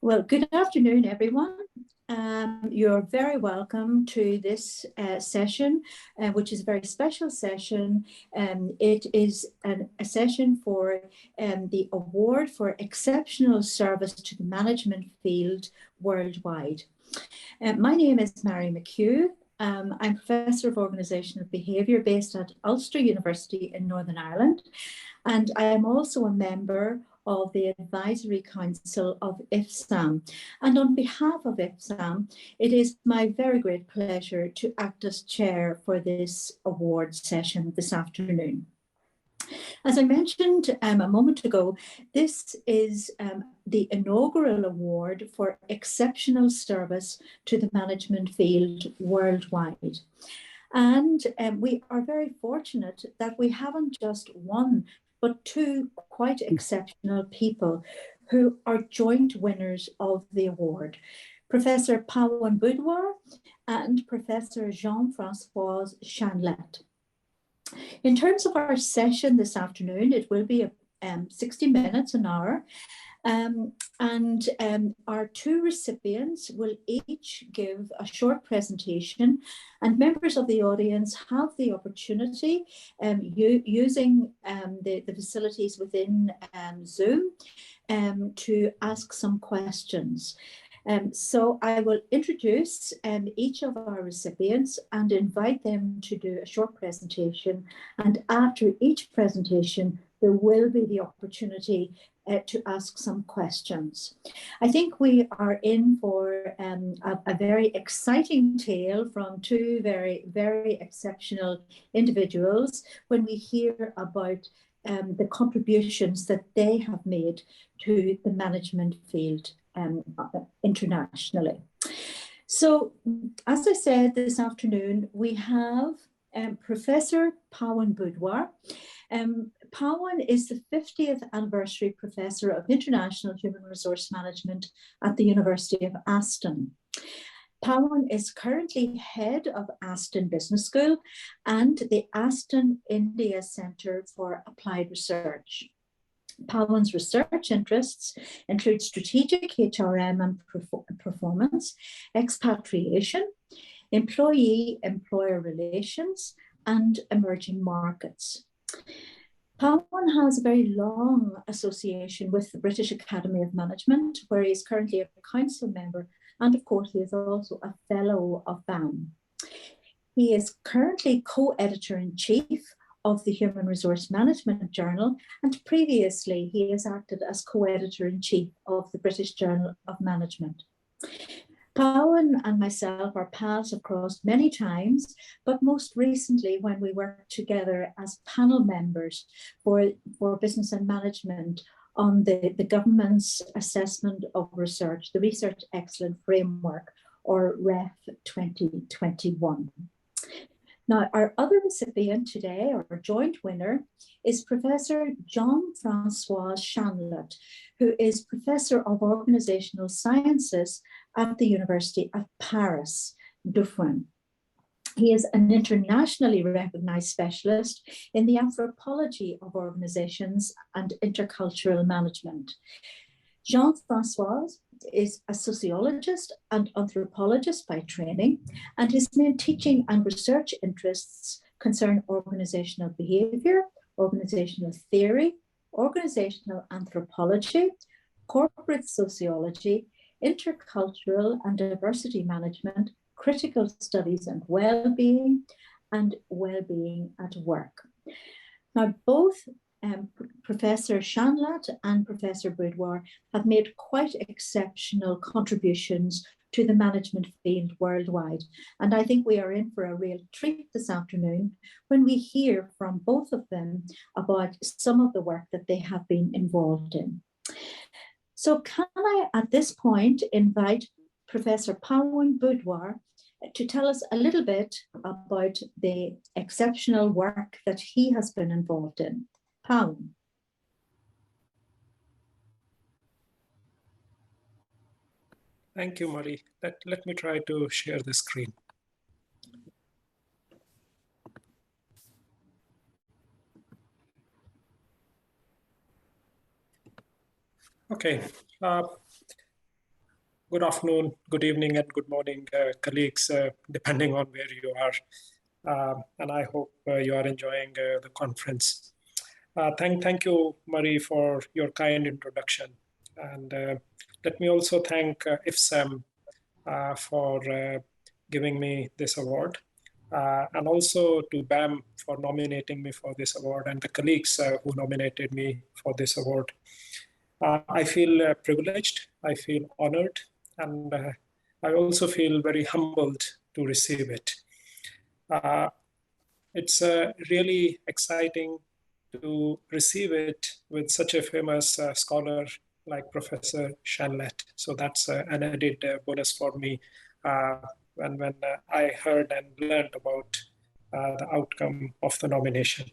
Well, good afternoon, everyone. You're very welcome to this session, which is a very special session. It is a session for the award for exceptional service to the management field worldwide. My name is Mary McHugh. I'm Professor of Organisational Behaviour based at Ulster University in Northern Ireland, and I am also a member of the Advisory Council of IFSAM. And on behalf of IFSAM, it is my very great pleasure to act as chair for this award session this afternoon. As I mentioned a moment ago, this is the inaugural award for exceptional service to the management field worldwide. And we are very fortunate that we haven't just one, but two quite exceptional people who are joint winners of the award. Professor Pawan Budhwar and Professor Jean-François Chanlat. In terms of our session this afternoon, it will be 60 minutes, an hour. Our two recipients will each give a short presentation, and members of the audience have the opportunity using the facilities within Zoom to ask some questions. So I will introduce each of our recipients and invite them to do a short presentation. And after each presentation, there will be the opportunity to ask some questions. I think we are in for a very exciting tale from two very, very exceptional individuals when we hear about the contributions that they have made to the management field internationally. So, as I said this afternoon, we have Professor Pawan Budhwar. Pawan is the 50th anniversary Professor of International Human Resource Management at the University of Aston. Pawan is currently head of Aston Business School and the Aston India Centre for Applied Research. Pawan's research interests include strategic HRM and performance, expatriation, employee-employer relations, and emerging markets. Pawan has a very long association with the British Academy of Management, where he is currently a council member, and of course he is also a fellow of Fsam. He is currently co-editor-in-chief of the Human Resource Management Journal, and previously he has acted as co-editor-in-chief of the British Journal of Management. Pawan and myself are pals have crossed many times, but most recently when we worked together as panel members for business and management on the government's assessment of research, the Research Excellence Framework, or REF 2021. Now, our other recipient today, our joint winner, is Professor Jean-François Chanlat, who is Professor of Organizational Sciences at the University of Paris-Dauphine. He is an internationally recognized specialist in the anthropology of organizations and intercultural management. Jean-François is a sociologist and anthropologist by training, and his main teaching and research interests concern organizational behavior, organizational theory, organizational anthropology, corporate sociology, intercultural and diversity management, critical studies and well-being at work. Now, both Professor Chanlat and Professor Budhwar have made quite exceptional contributions to the management field worldwide. And I think we are in for a real treat this afternoon when we hear from both of them about some of the work that they have been involved in. So can I, at this point, invite Professor Pawan Budhwar to tell us a little bit about the exceptional work that he has been involved in. Pawan. Thank you, Marie. Let me try to share the screen. Okay. Good afternoon, good evening, and good morning, colleagues, depending on where you are. And I hope you are enjoying the conference. Thank you, Marie, for your kind introduction. And let me also thank IFSAM for giving me this award. And also to BAM for nominating me for this award, and the colleagues who nominated me for this award. I feel privileged, I feel honored, and I also feel very humbled to receive it. It's really exciting to receive it with such a famous scholar like Professor Chanlat. So that's an added bonus for me when I heard and learned about the outcome of the nomination.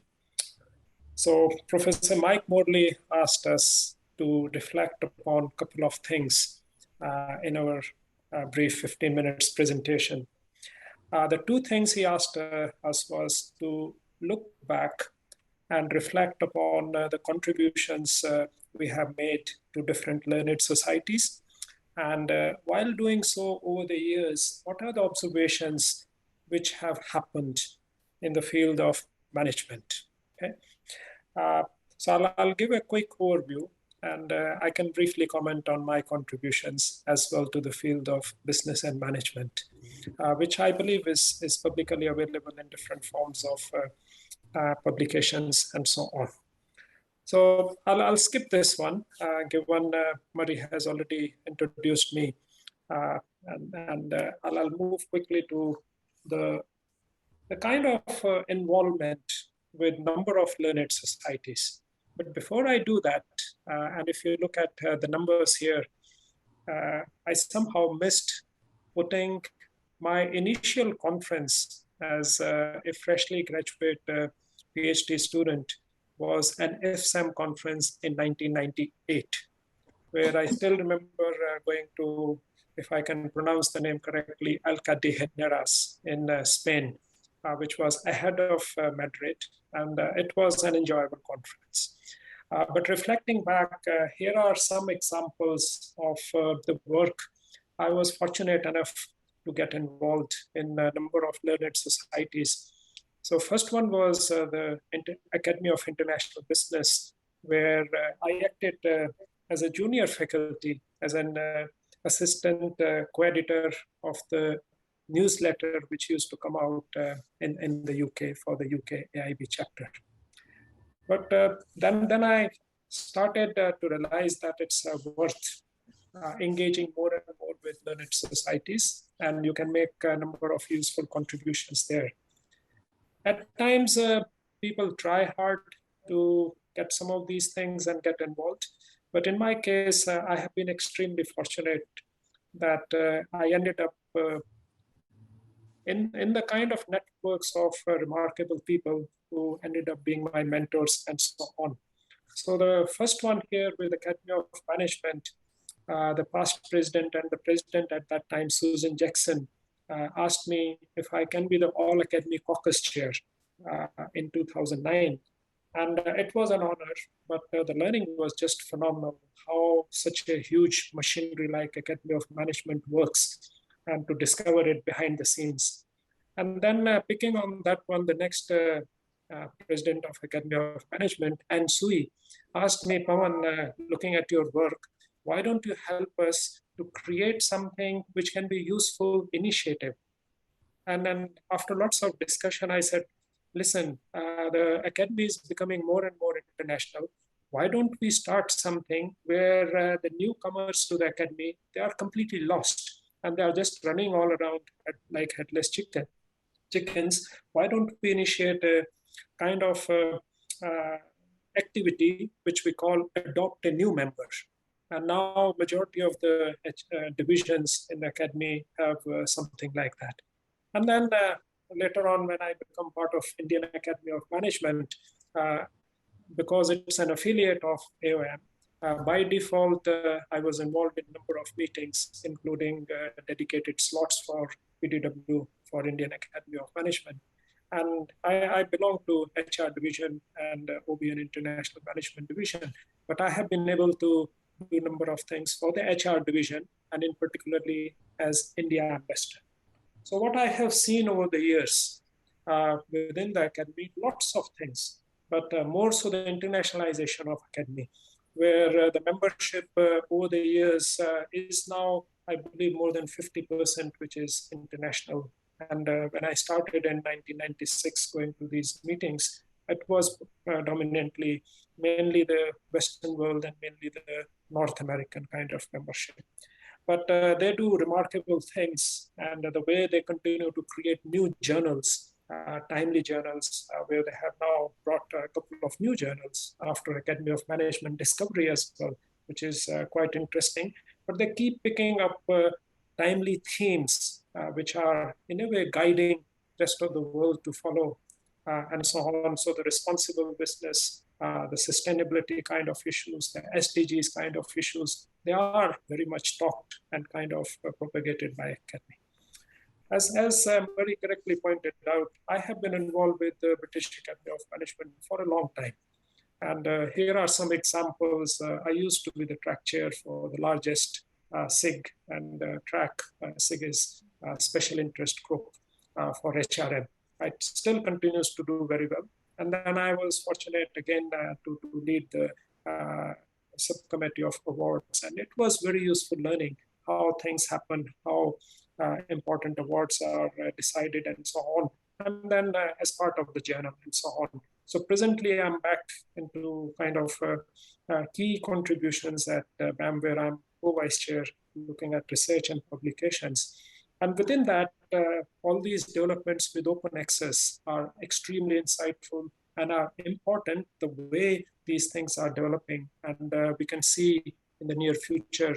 So Professor Mike Morley asked us to reflect upon a couple of things in our brief 15 minutes presentation. The two things he asked us was to look back and reflect upon the contributions we have made to different learned societies. And while doing so over the years, what are the observations which have happened in the field of management? Okay. So I'll give a quick overview, and I can briefly comment on my contributions as well to the field of business and management, which I believe is publicly available in different forms of publications and so on. So I'll skip this one, given Marie has already introduced me, and I'll move quickly to the kind of involvement with number of learned societies. But before I do that, and if you look at the numbers here, I somehow missed putting my initial conference as a freshly graduate PhD student was an Fsam conference in 1998, where I still remember going to, if I can pronounce the name correctly, Alcalá in Spain, which was ahead of Madrid, and it was an enjoyable conference. But reflecting back, here are some examples of the work I was fortunate enough to get involved in a number of learned societies. So first one was the Academy of International Business, where I acted as a junior faculty, as an assistant co-editor of the newsletter which used to come out in the UK for the UK AIB chapter. But then I started to realize that it's worth engaging more and more with learned societies, and you can make a number of useful contributions there. At times, people try hard to get some of these things and get involved. But in my case, I have been extremely fortunate that I ended up in the kind of networks of remarkable people who ended up being my mentors and so on. So the first one here with the Academy of Management, the past president and the president at that time, Susan Jackson, asked me if I can be the All Academy Caucus Chair in 2009. And it was an honor, but the learning was just phenomenal, how such a huge machinery like Academy of Management works, and to discover it behind the scenes. And then picking on that one, the next president of Academy of Management, Anne Sui, asked me, Pawan, looking at your work, why don't you help us to create something which can be useful initiative? And then after lots of discussion, I said, listen, the Academy is becoming more and more international. Why don't we start something where the newcomers to the Academy, they are completely lost and they are just running all around like headless chickens. Why don't we initiate a kind of activity which we call adopt a new member? And now majority of the divisions in the Academy have something like that. And then later on, when I become part of Indian Academy of Management, because it's an affiliate of AOM, by default, I was involved in a number of meetings, including dedicated slots for PDW for Indian Academy of Management. And I belong to HR division and OBN International Management division, but I have been able to do a number of things for the HR division and in particularly as India ambassador. So what I have seen over the years within the academy, lots of things, but more so the internationalization of academy, where the membership over the years is now, I believe, more than 50%, which is international. And when I started in 1996 going to these meetings, it was dominantly mainly the Western world and mainly the North American kind of membership. But they do remarkable things, and the way they continue to create new journals, timely journals, where they have now brought a couple of new journals after Academy of Management Discovery as well, which is quite interesting. But they keep picking up timely themes, which are in a way guiding the rest of the world to follow, and so on. So the responsible business, the sustainability kind of issues, the SDGs kind of issues, they are very much talked and kind of propagated by academy. As very correctly pointed out, I have been involved with the British Academy of Management for a long time. And here are some examples. I used to be the track chair for the largest SIG and track. SIG is special interest group for HRM. It still continues to do very well. And then I was fortunate again to lead the subcommittee of awards. And it was very useful learning how things happen, how important awards are decided and so on. And then as part of the journal and so on. So presently I'm back into kind of key contributions at BAM, where I'm co-vice chair looking at research and publications. And within that, all these developments with open access are extremely insightful and are important the way these things are developing. And we can see in the near future,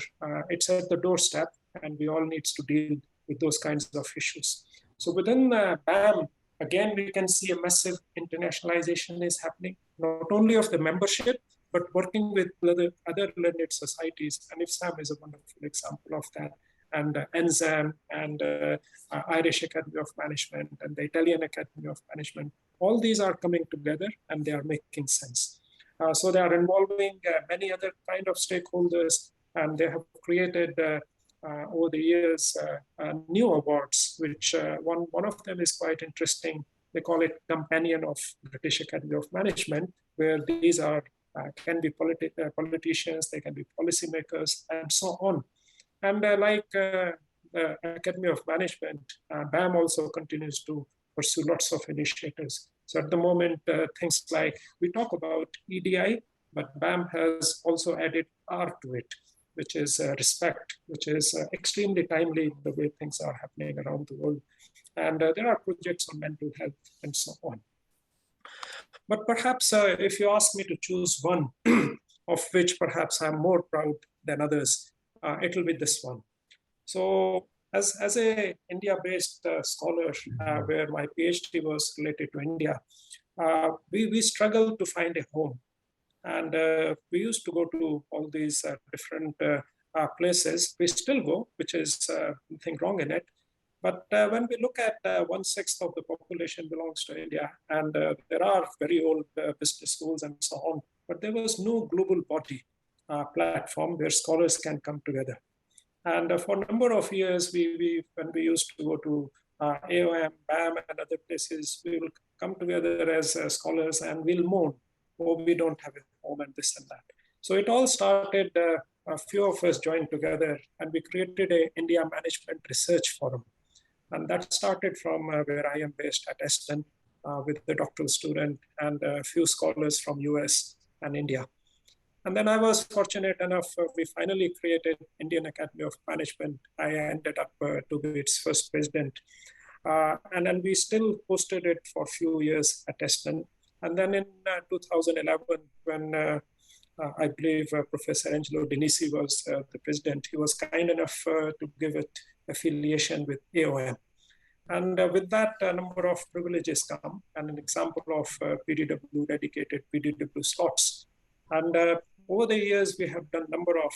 it's at the doorstep, and we all need to deal with those kinds of issues. So within BAM, again, we can see a massive internationalization is happening, not only of the membership, but working with other learned societies. And IFSAM is a wonderful example of that. And EXAM and Irish Academy of Management and the Italian Academy of Management, all these are coming together and they are making sense. So they are involving many other kind of stakeholders, and they have created over the years new awards, which one of them is quite interesting. They call it Companion of British Academy of Management, where these are can be politicians, they can be policymakers, and so on. And like the Academy of Management, BAM also continues to pursue lots of initiatives. So at the moment, things like we talk about EDI, but BAM has also added R to it, which is respect, which is extremely timely the way things are happening around the world. And there are projects on mental health and so on. But perhaps if you ask me to choose one of which perhaps I'm more proud than others, it'll be this one. So as a India-based scholar, where my PhD was related to India, we struggled to find a home. And we used to go to all these different places. We still go, which is nothing wrong in it. But when we look at 1/6 of the population belongs to India, and there are very old business schools and so on, but there was no global body platform where scholars can come together. And for a number of years, when we used to go to AOM, BAM, and other places, we will come together as scholars and we'll moan, oh, we don't have a home and this and that. So it all started, a few of us joined together and we created a India Management Research Forum. And that started from where I am based at Aston with the doctoral student and a few scholars from US and India. And then I was fortunate enough, we finally created Indian Academy of Management. I ended up to be its first president. And then we still hosted it for a few years at Aston. And then in 2011, when I believe Professor Angelo Denisi was the president, he was kind enough to give it affiliation with AOM. And with that, a number of privileges come, and an example of PDW, dedicated PDW slots. And over the years, we have done a number of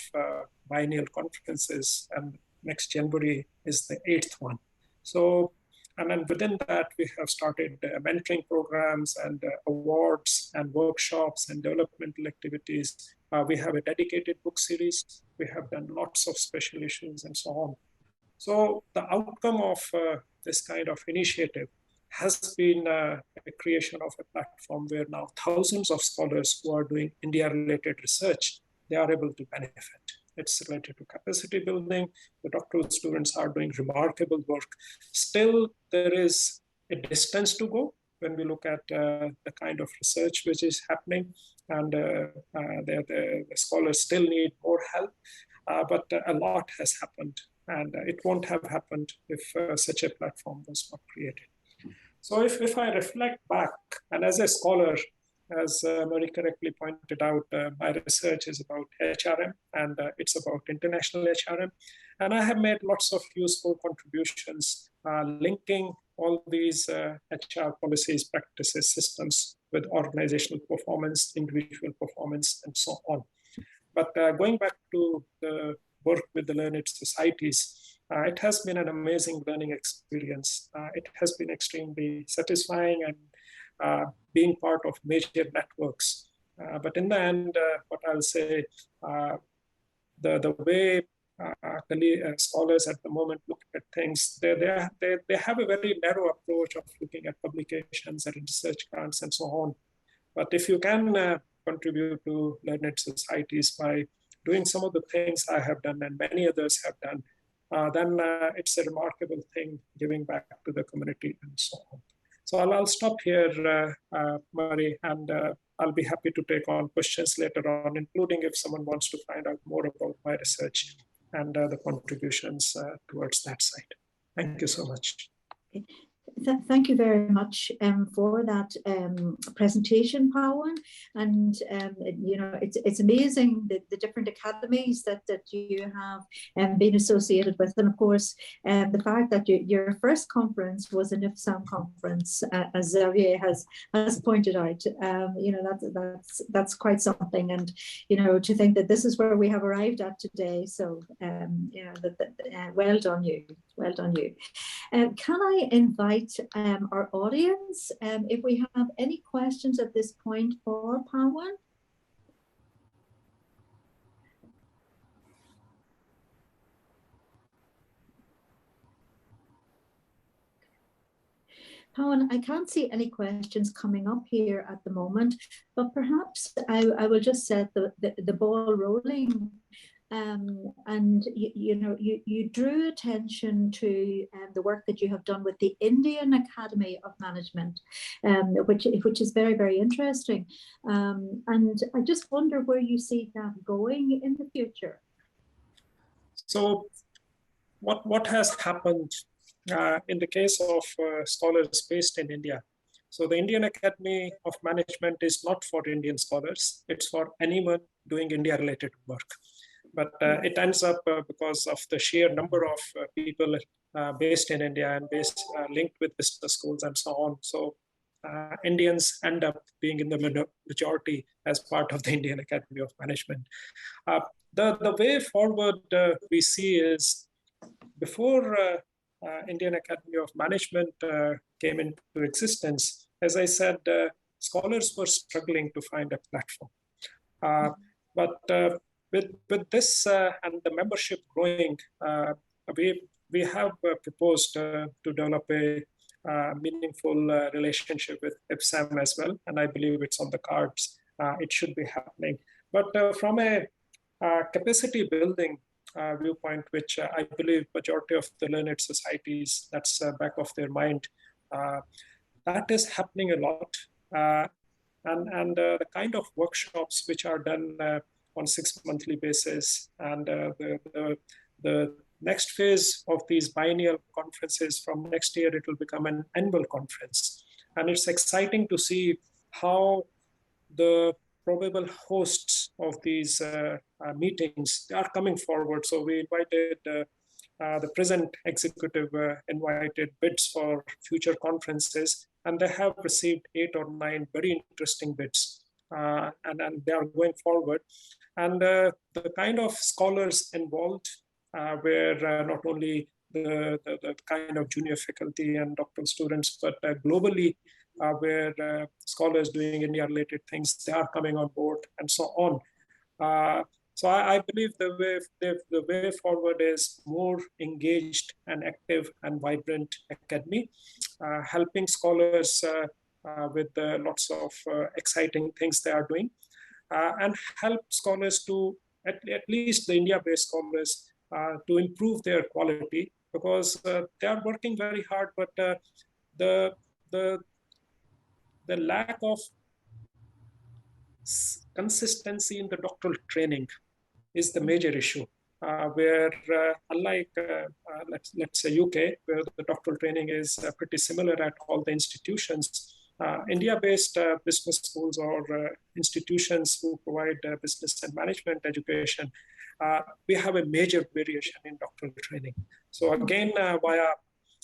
biennial conferences, and next January is the 8th one. So and then within that, we have started mentoring programs and awards and workshops and developmental activities. We have a dedicated book series. We have done lots of special issues and so on. So the outcome of this kind of initiative has been a creation of a platform where now thousands of scholars who are doing India-related research, they are able to benefit. It's related to capacity building. The doctoral students are doing remarkable work. Still, there is a distance to go when we look at the kind of research which is happening, and the scholars still need more help, but a lot has happened, and it won't have happened if such a platform was not created. So if I reflect back, and as a scholar, as Mary correctly pointed out, my research is about HRM, and it's about international HRM. And I have made lots of useful contributions linking all these HR policies, practices, systems with organizational performance, individual performance, and so on. But going back to the work with the learned societies, it has been an amazing learning experience. It has been extremely satisfying and being part of major networks. But in the end, what I'll say, the way scholars at the moment look at things, they have a very narrow approach of looking at publications and research grants and so on. But if you can contribute to learned societies by doing some of the things I have done and many others have done, then it's a remarkable thing, giving back to the community and so on. So I'll stop here, Murray, and I'll be happy to take on questions later on, including if someone wants to find out more about my research and the contributions towards that side. Thank you so much. Thank you very much for that presentation, Pawan. And you know, it's amazing the different academies that you have been associated with, and of course, the fact that your first conference was an IFSAM conference, as Xavier has pointed out. You know, that's quite something, and you know, to think that this is where we have arrived at today. So you know, well done you, well done you. Can I invite our audience, if we have any questions at this point for Pawan? Pawan, I can't see any questions coming up here at the moment, but perhaps I will just set the ball rolling. And you know, you drew attention to the work that you have done with the Indian Academy of Management, which is very, very interesting. And I just wonder where you see that going in the future. So what has happened in the case of scholars based in India? So the Indian Academy of Management is not for Indian scholars. It's for anyone doing India-related work. But it ends up because of the sheer number of people based in India and linked with business schools and so on. So Indians end up being in the majority as part of the Indian Academy of Management. The way forward we see is, before Indian Academy of Management came into existence, as I said, scholars were struggling to find a platform. With this and the membership growing, we have proposed to develop a meaningful relationship with Fsam as well, and I believe it's on the cards. It should be happening. But from a capacity building viewpoint, which I believe majority of the learned societies, that's back of their mind, that is happening a lot. And the kind of workshops which are done on 6-monthly basis, and the next phase of these biennial conferences, from next year it will become an annual conference, and it's exciting to see how the probable hosts of these meetings are coming forward. So we invited the present executive invited bids for future conferences, and they have received 8 or 9 very interesting bids, and they are going forward. And the kind of scholars involved, where not only the kind of junior faculty and doctoral students, but globally, where scholars doing India-related things, they are coming on board and so on. So I believe the way forward is more engaged and active and vibrant academy, helping scholars with lots of exciting things they are doing, and help scholars to, at least the India-based scholars, to improve their quality, because they are working very hard, but the lack of consistency in the doctoral training is the major issue, where unlike let's say UK, where the doctoral training is pretty similar at all the institutions, India-based business schools or institutions who provide business and management education, we have a major variation in doctoral training. So again, via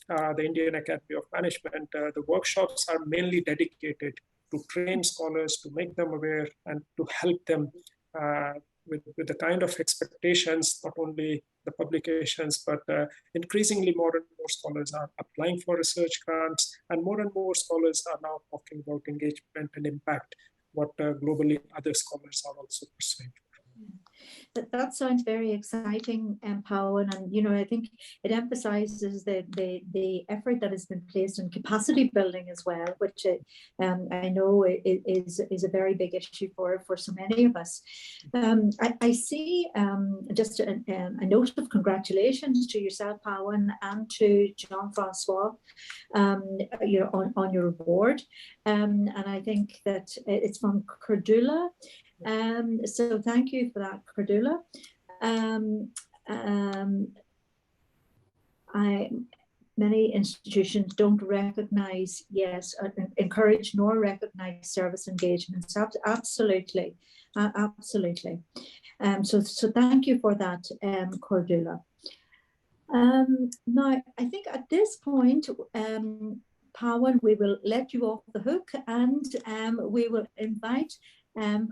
the Indian Academy of Management, the workshops are mainly dedicated to train scholars, to make them aware, and to help them with the kind of expectations, not only the publications, but increasingly more and more scholars are applying for research grants, and more scholars are now talking about engagement and impact, what globally other scholars are also pursuing. That sounds very exciting, Pawan, and I think it emphasizes the effort that has been placed in capacity building as well, which I know is a very big issue for so many of us. I see just a note of congratulations to yourself, Pawan, and to Jean-François, on your award, and I think that it's from Cordula. So thank you for that, Cordula. Many institutions don't recognize, encourage nor recognize service engagements. Absolutely, absolutely. So thank you for that, Cordula. Now, I think at this point, Pawan, we will let you off the hook, and we will invite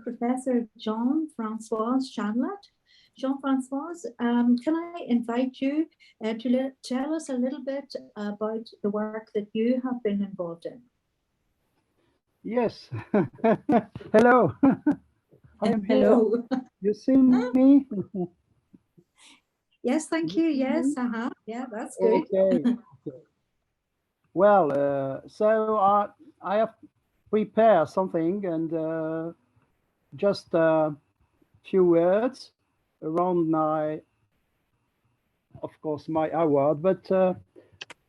Professor Jean-François Chanlat. Jean-François, can I invite you to tell us a little bit about the work that you have been involved in? Yes. Hello. I am here. Hello. You see me? Yes, thank you. Yes. Yeah, that's good. Okay. Well, so I have prepared something, and just a few words around of course, my award. But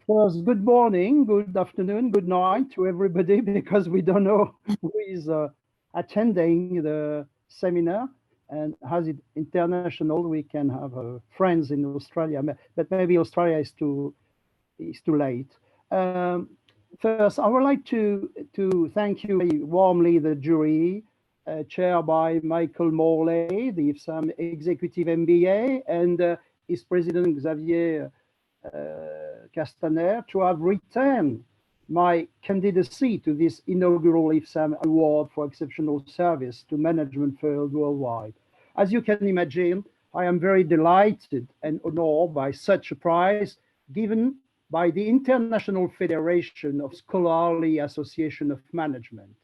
first, good morning, good afternoon, good night to everybody, because we don't know who is attending the seminar. And as it's international, we can have friends in Australia, but maybe Australia is too late. First, I would like to thank you very warmly, the jury, chaired by Michael Morley, the Fsam Executive MBA, and his president, Xavier Castaner, to have returned my candidacy to this inaugural Fsam Award for Exceptional Service to Management Field worldwide. As you can imagine, I am very delighted and honored by such a prize given by the International Federation of Scholarly Association of Management.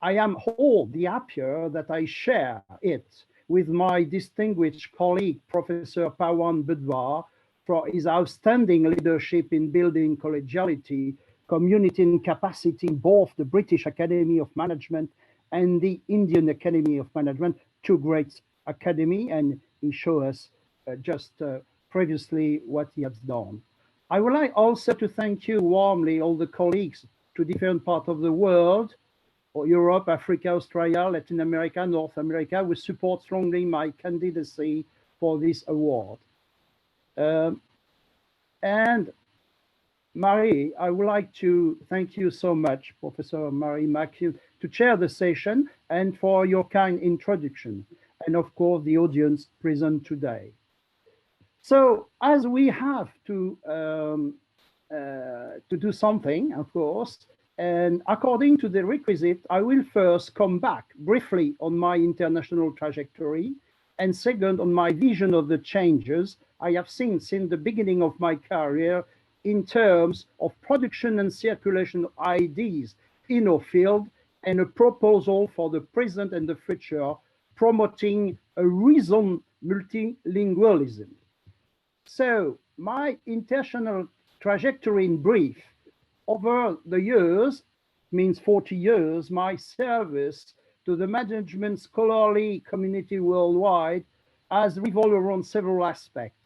I am all the happier that I share it with my distinguished colleague, Professor Pawan Budhwar, for his outstanding leadership in building collegiality, community and capacity in both the British Academy of Management and the Indian Academy of Management, two great academy, and he showed us just previously what he has done. I would like also to thank you warmly, all the colleagues to different parts of the world, or Europe, Africa, Australia, Latin America, North America, who support strongly my candidacy for this award. And Marie, I would like to thank you so much, Professor Marie McHugh, to chair the session and for your kind introduction, and of course the audience present today. So as we have to do something, of course, and according to the requisite, I will first come back briefly on my international trajectory, and second on my vision of the changes I have seen since the beginning of my career in terms of production and circulation of ideas in our field, and a proposal for the present and the future promoting a reasoned multilingualism. So my international trajectory in brief, over the years, means 40 years, my service to the management scholarly community worldwide has revolved around several aspects.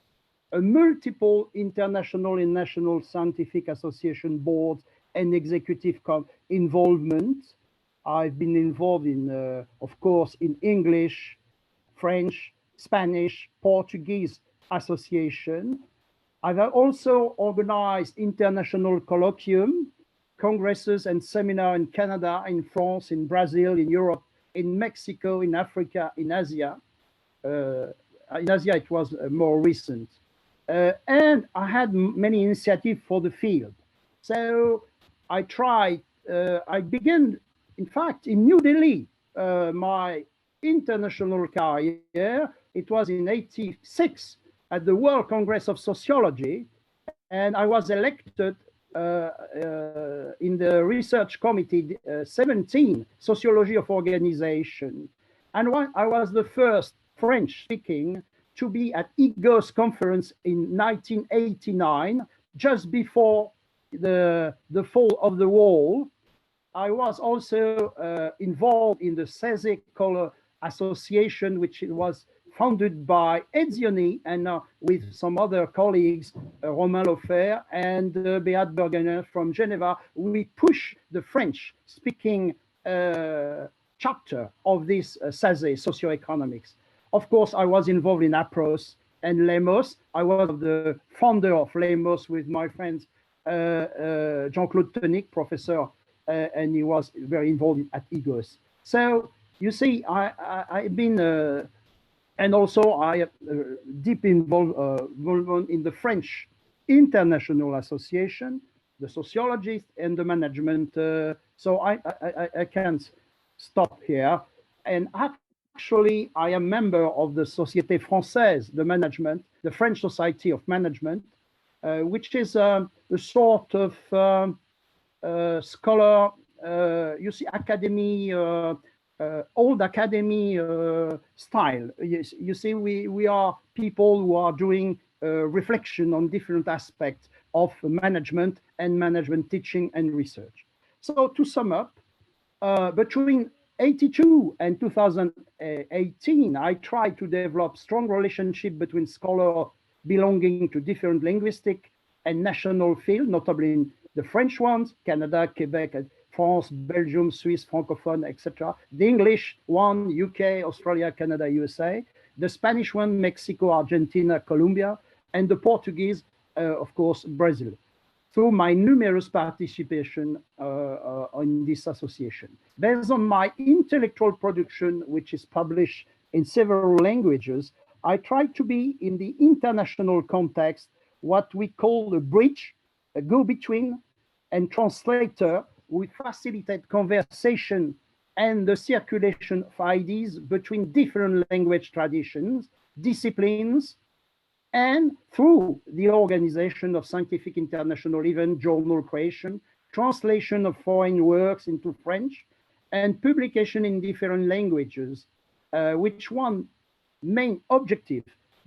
A multiple international and national scientific association boards and executive involvement. I've been involved in, of course, in English, French, Spanish, Portuguese association. I've also organized international colloquium, congresses and seminars in Canada, in France, in Brazil, in Europe, in Mexico, in Africa, in Asia. In Asia, it was more recent. And I had many initiatives for the field. So I began, in fact, in New Delhi, my international career. It was in '86 at the World Congress of Sociology, and I was elected in the research committee 17, Sociology of Organization. And I was the first French speaking to be at IGO's conference in 1989, just before the fall of the wall. I was also involved in the Ex-aequo association, which was founded by Edzioni and with some other colleagues, Romain Lofer and Beat Bergener from Geneva. We push the French-speaking chapter of this SASE, socioeconomics. Of course, I was involved in APROS and LEMOS. I was the founder of LEMOS with my friend Jean-Claude Tonic, professor, and he was very involved at IGOS. So you see, I've been, and also I have deep involvement in the French International Association, the sociologists and the management. So I can't stop here. And actually, I am member of the Société Française de Management, the French Society of Management, which is a sort of scholar, you see, academy, old academy style. You see, we are people who are doing reflection on different aspects of management and management teaching and research. So to sum up, between '82 and 2018, I tried to develop strong relationship between scholars belonging to different linguistic and national fields, notably in the French ones, Canada, Quebec, France, Belgium, Swiss, Francophone, etc. The English one, UK, Australia, Canada, USA. The Spanish one, Mexico, Argentina, Colombia. And the Portuguese, of course, Brazil. Through my numerous participation in this association. Based on my intellectual production, which is published in several languages, I try to be in the international context what we call a bridge, a go-between, and translator who facilitate conversation and the circulation of ideas between different language traditions, disciplines, and through the organization of scientific international event, journal creation, translation of foreign works into French, and publication in different languages, which one main objective,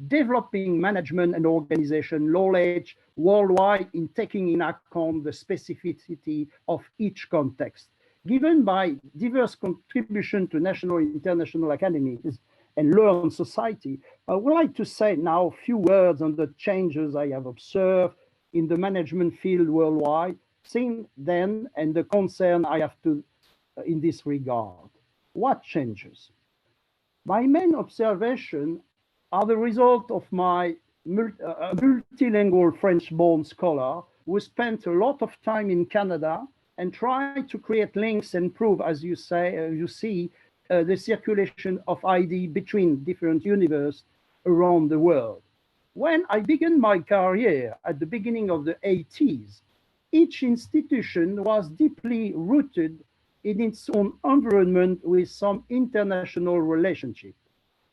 developing management and organization knowledge worldwide in taking in account the specificity of each context. Given by diverse contribution to national and international academies and learned society, I would like to say now a few words on the changes I have observed in the management field worldwide since then and the concern I have to in this regard. What changes? My main observation are the result of my multilingual French-born scholar who spent a lot of time in Canada and tried to create links and prove, as you say, you see, the circulation of ID between different universes around the world. When I began my career at the beginning of the '80s, each institution was deeply rooted in its own environment with some international relationship.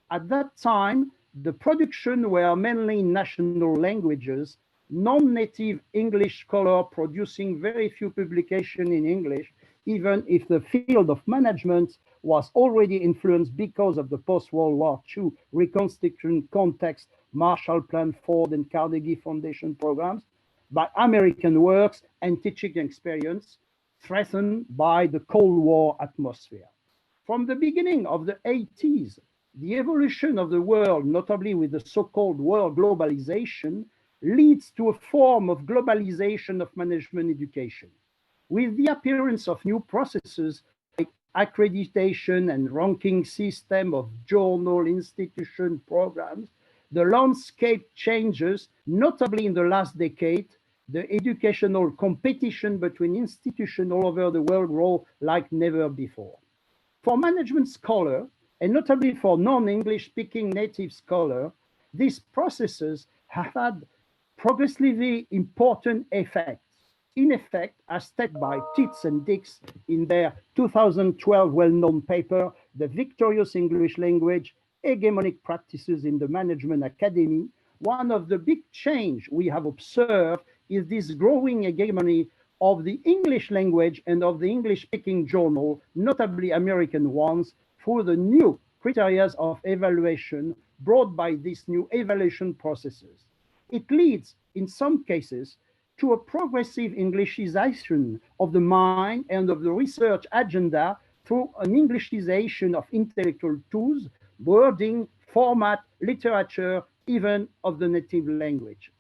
At that time, The production were mainly national languages, non-native English scholars producing very few publications in English, even if the field of management was already influenced because of the post-World War II reconstruction context, Marshall Plan, Ford, and Carnegie Foundation programs, by American works and teaching experience, threatened by the Cold War atmosphere. From the beginning of the 80s, the evolution of the world, notably with the so-called world globalization, leads to a form of globalization of management education. With the appearance of new processes like accreditation and ranking system of journal, institution, programs, the landscape changes, notably in the last decade. The educational competition between institutions all over the world grows like never before. For management scholars, and notably for non-English speaking native scholars, these processes have had progressively important effects. In effect, as stated by Tits and Dix in their 2012 well-known paper, The Victorious English Language, Hegemonic Practices in the Management Academy, one of the big changes we have observed is this growing hegemony of the English language and of the English-speaking journal, notably American ones, through the new criteria of evaluation brought by these new evaluation processes. It leads, in some cases, to a progressive Englishization of the mind and of the research agenda through an Englishization of intellectual tools, wording, format, literature, even of the native language.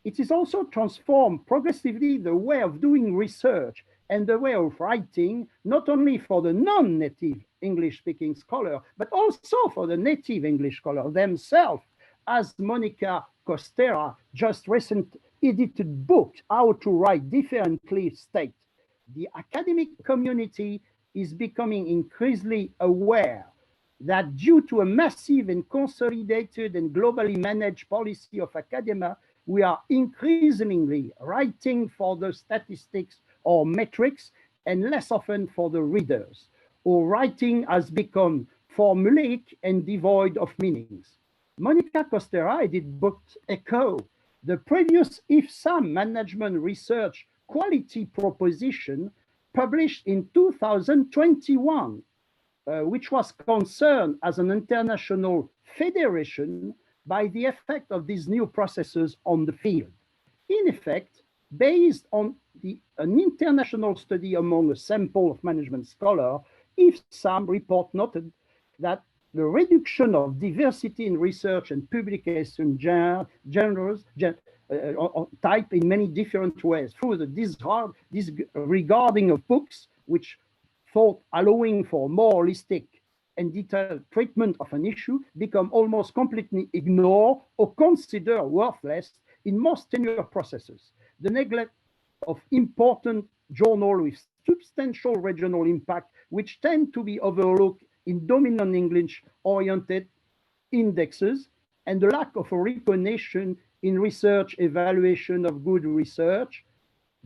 It is also transformed progressively the way of doing research and the way of writing, not only for the non-native English-speaking scholar, but also for the native English scholar themselves, as Monica Costera just recently edited book, How to Write Differently, state. The academic community is becoming increasingly aware that due to a massive and consolidated and globally managed policy of academia, we are increasingly writing for the statistics or metrics and less often for the readers, or writing has become formulaic and devoid of meanings. Monica Costera did book Echo, the previous IFSAM management research quality proposition published in 2021, which was concerned as an international federation by the effect of these new processes on the field. In effect, based on an international study among a sample of management scholars, IFSAM report noted that the reduction of diversity in research and publication genres, type in many different ways, through the disregarding of books, which thought allowing for more holistic and detailed treatment of an issue, become almost completely ignored or considered worthless in most tenure processes. The neglect of important journals with substantial regional impact, which tend to be overlooked in dominant English-oriented indexes, and the lack of a recognition in research evaluation of good research,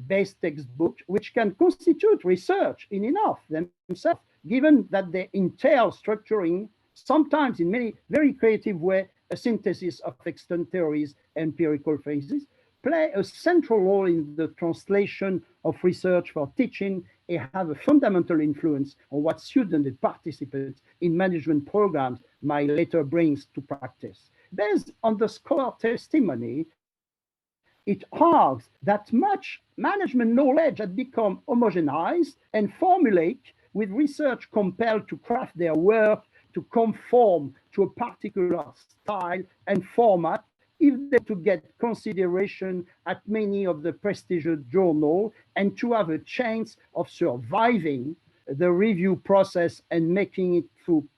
based textbook, which can constitute research in enough themselves, given that they entail structuring, sometimes in many very creative way, a synthesis of extant theories, empirical phases, play a central role in the translation of research for teaching and have a fundamental influence on what students and participants in management programs might later bring to practice. Based on the scholar testimony, it argues that much management knowledge had become homogenized and formulaic, with research compelled to craft their work to conform to a particular style and format, if they to get consideration at many of the prestigious journals and to have a chance of surviving the review process and making it through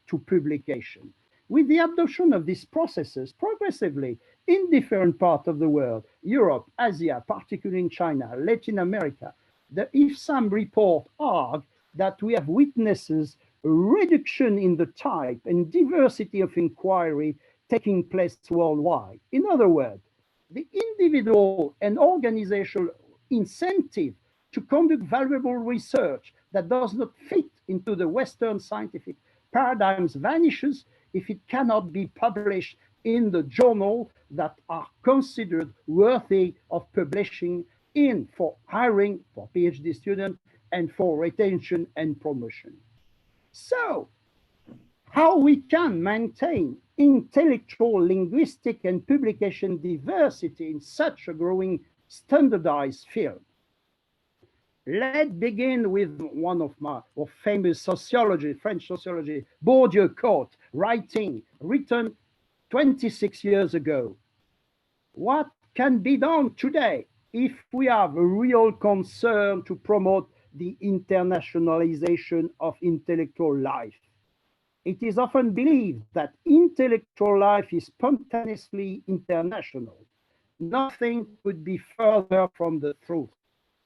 to publication. With the adoption of these processes progressively in different parts of the world, Europe, Asia, particularly in China, Latin America, the IFSAM report argues that we have witnessed a reduction in the type and diversity of inquiry taking place worldwide. In other words, the individual and organizational incentive to conduct valuable research that does not fit into the Western scientific paradigms vanishes if it cannot be published in the journal that are considered worthy of publishing in for hiring for PhD students and for retention and promotion. So, how we can maintain intellectual, linguistic, and publication diversity in such a growing standardized field? Let's begin with one of my famous sociology, French sociology, Bourdieu quote, written 26 years ago. What can be done today if we have a real concern to promote the internationalization of intellectual life? It is often believed that intellectual life is spontaneously international. Nothing could be further from the truth.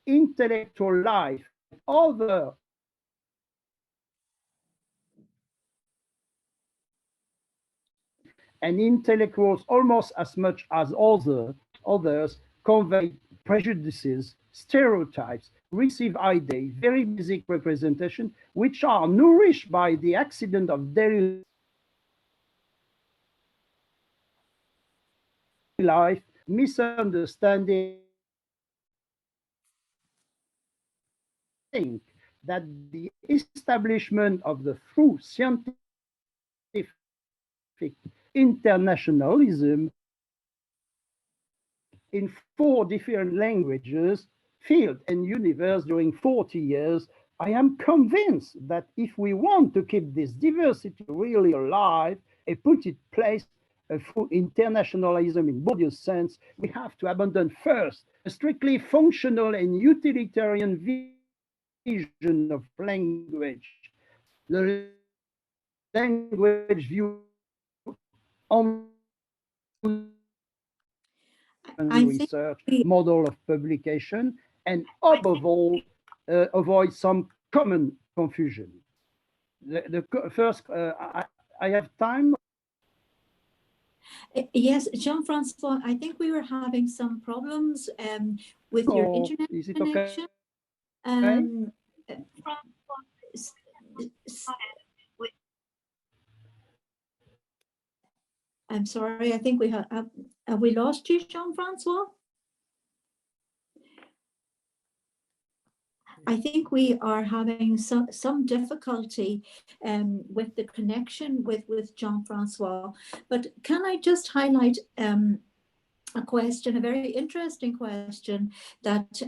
Intellectual life, other and intellectuals almost as much as others convey prejudices, stereotypes, receive ideas, very basic representation, which are nourished by the accident of daily life, misunderstanding that the establishment of the true scientific internationalism in 4 different languages, field and universe during 40 years, I am convinced that if we want to keep this diversity really alive and put it place a full internationalism in Bourdieu's sense, we have to abandon first a strictly functional and utilitarian vision of language, the language view on research model of publication, and above all, avoid some common confusion. First, I have time. Yes, Jean-François, I think we were having some problems with your internet connection. Okay? I'm sorry, I think we have we lost you, Jean-François? I think we are having some difficulty with the connection with Jean-François, but can I just highlight a question, a very interesting question that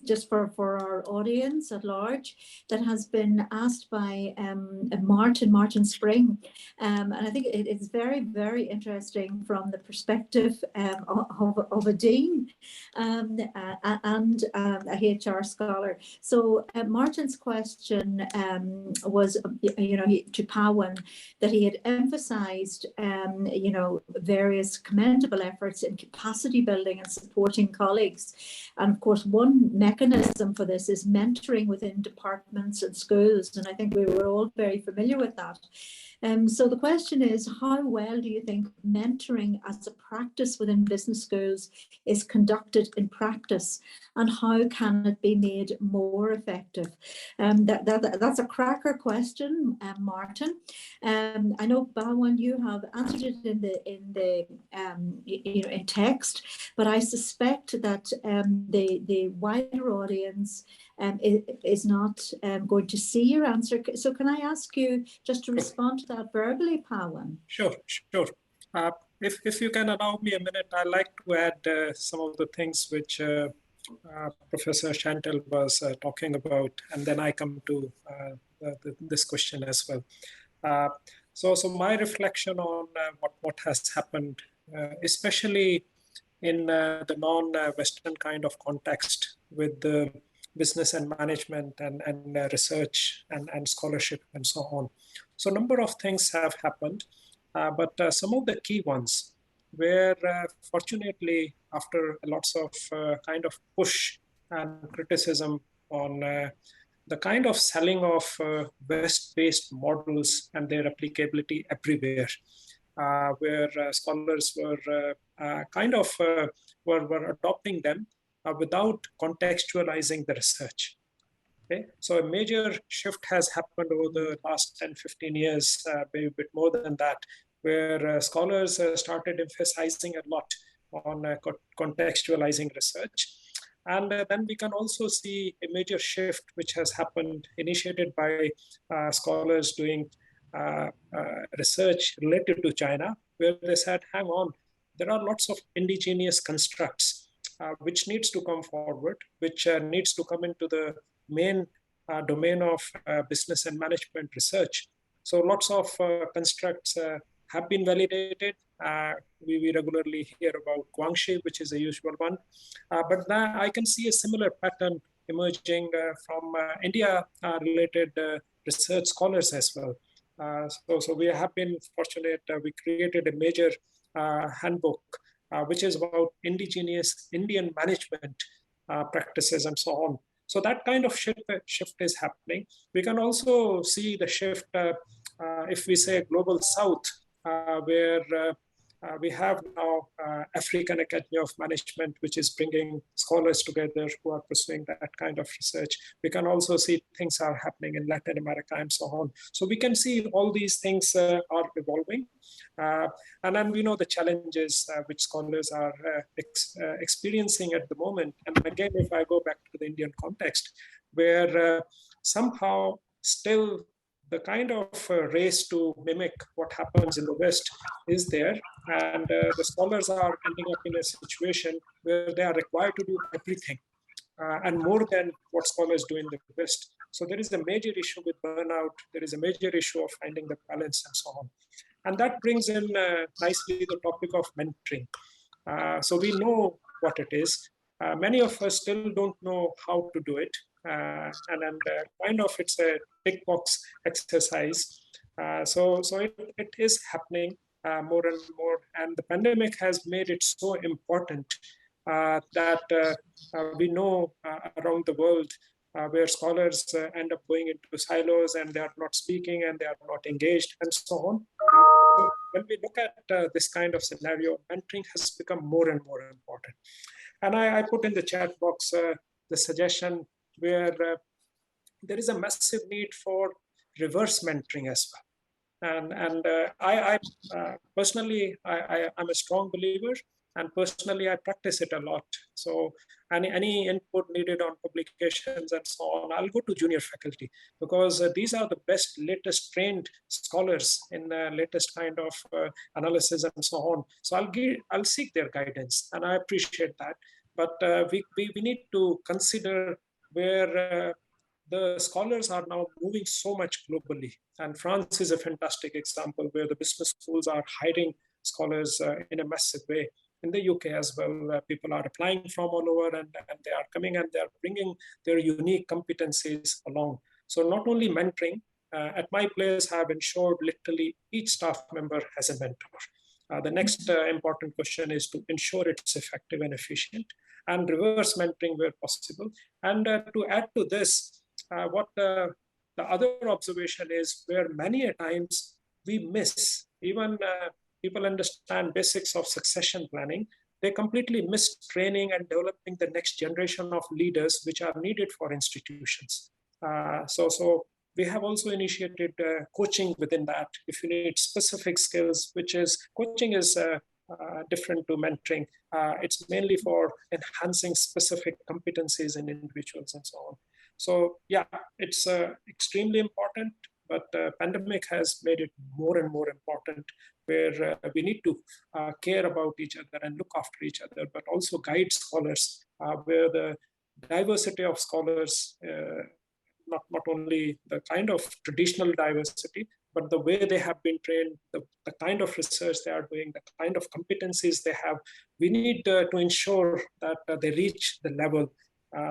just for our audience at large, that has been asked by Martin Spring. And I think it's very, very interesting from the perspective of a dean and a HR scholar. So Martin's question was, to Pawan, that he had emphasized, various commendable efforts in capacity building and supporting colleagues. And of course, one mechanism for this is mentoring within departments and schools. And I think we were all very familiar with that. So the question is, how well do you think mentoring as a practice within business schools is conducted in practice, and how can it be made more effective? That's a cracker question, Martin. I know, Pawan, you have answered it in text, but I suspect that the wider audience is not going to see your answer. So can I ask you just to respond to that verbally, Pawan? Sure. If you can allow me a minute, I'd like to add some of the things which Professor Chantal was talking about, and then I come to this question as well. So my reflection on what has happened, especially in the non-Western kind of context with the business and management and research and scholarship and so on. So a number of things have happened, but some of the key ones where fortunately after lots of kind of push and criticism on the kind of selling of West-based models and their applicability everywhere, where scholars were were adopting them without contextualizing the research. Okay, so a major shift has happened over the last 10, 15 years, maybe a bit more than that, where scholars started emphasizing a lot on contextualizing research. And then we can also see a major shift which has happened, initiated by scholars doing research related to China, where they said, hang on, there are lots of indigenous constructs which needs to come forward, which needs to come into the main domain of business and management research. So lots of constructs have been validated. We regularly hear about Guangxi, which is a usual one. But now I can see a similar pattern emerging from India-related research scholars as well. So we have been fortunate. We created a major handbook, which is about indigenous Indian management practices and so on. So that kind of shift is happening. We can also see the shift if we say Global South, where we have now African Academy of Management, which is bringing scholars together who are pursuing that kind of research. We can also see things are happening in Latin America and so on. So we can see all these things are evolving. And then we know the challenges which scholars are experiencing at the moment. And again, if I go back to the Indian context, where somehow still the kind of race to mimic what happens in the West is there. And the scholars are ending up in a situation where they are required to do everything and more than what scholars do in the West. So there is a major issue with burnout. There is a major issue of finding the balance and so on. And that brings in nicely the topic of mentoring. So we know what it is. Many of us still don't know how to do it. And kind of it's a tick box exercise. So it is happening more and more. And the pandemic has made it so important that we know around the world where scholars end up going into silos and they are not speaking and they are not engaged and so on. When we look at this kind of scenario, mentoring has become more and more important. And I put in the chat box the suggestion where there is a massive need for reverse mentoring as well. And I personally, I'm a strong believer, and personally, I practice it a lot. So any input needed on publications and so on, I'll go to junior faculty because these are the best, latest trained scholars in the latest kind of analysis and so on. So I'll seek their guidance, and I appreciate that. But we need to consider where the scholars are now moving so much globally. And France is a fantastic example where the business schools are hiring scholars in a massive way. In the UK as well, people are applying from all over and they are coming and they are bringing their unique competencies along. So not only mentoring, at my place I have ensured literally each staff member has a mentor. The next important question is to ensure it's effective and efficient, and reverse mentoring where possible. And to add to this, what the other observation is where many a times we miss, even people understand basics of succession planning, they completely miss training and developing the next generation of leaders which are needed for institutions. So we have also initiated coaching within that. If you need specific skills, which is coaching is different to mentoring. It's mainly for enhancing specific competencies in individuals and so on. So yeah, it's extremely important, but pandemic has made it more and more important where we need to care about each other and look after each other, but also guide scholars where the diversity of scholars, not only the kind of traditional diversity, but the way they have been trained, the kind of research they are doing, the kind of competencies they have, we need to ensure that they reach the level